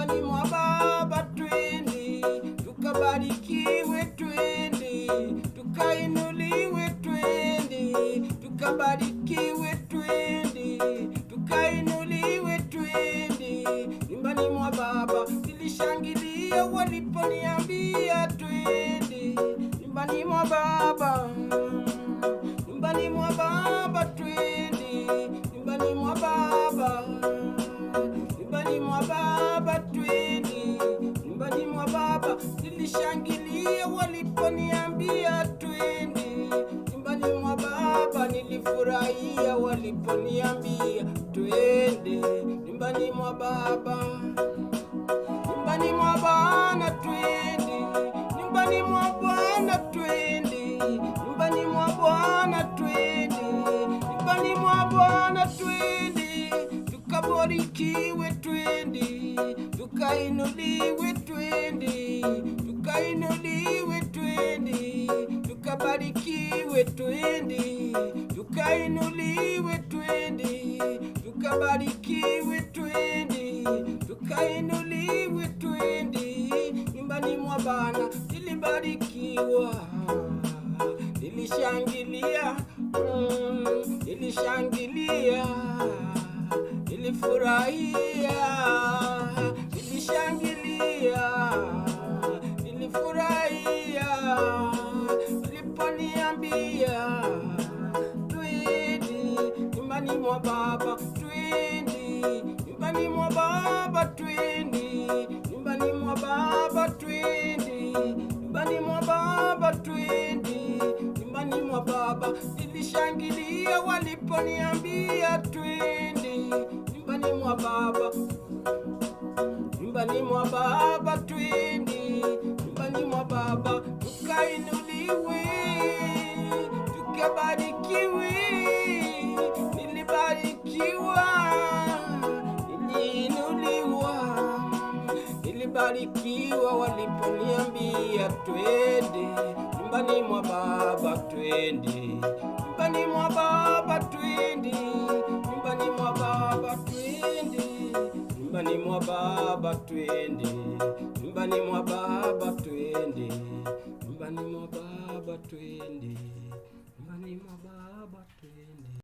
nyumbani mwa Baba twende, tukabarikiwe twende, tukainuliwe twende, tukabarikiwe twende, tukainuliwe twende. Nyumbani mwa Baba nilishangilia waliponiambia twende, nyumbani mwa Baba, nyumbani mwa Baba twende, nyumbani mwa Baba, nyumbani mwa Baba twende, nyumbani mwa Baba nilishangilia waliponiambia twende, nyumbani mwa Baba nilifurahia waliponiambia twende, nyumbani mwa Baba, nyumbani mwa Bwana twende, nyumbani mwa Bwana twende, nyumbani mwa Bwana twende, nyumbani mwa Bwana twende, tukabarikiwe twende, tukainuliwe twende, tukainuliwe twende, tukabarikiwe twende, tukainuliwe twende, tukabarikiwe twende, tukainuliwe twende. Nyumbani mwa Bwana nilibarikiwa, nilishangilia, nilishangilia, nilifurahia, nilishangilia, nilifurahia waliponiambia twende, nyumbani mwa Baba twende, nyumbani mwa Baba twende, nyumbani mwa Baba twende, nyumbani mwa Baba twende, nyumbani mwa Baba nilishangilia waliponiambia twende, nyumbani mwa Baba, nyumbani mwa Baba twende, nyumbani mwa Baba tukainuliwe, tukabarikiwe. Nilibarikiwa, niliinuliwa, nilibarikiwa waliponiambia twende, nyumbani mwa Baba twende, nyumbani mwa Baba twende, nyumbani mwa Baba twende, nyumbani mwa Baba twende, nyumbani mwa Baba twende.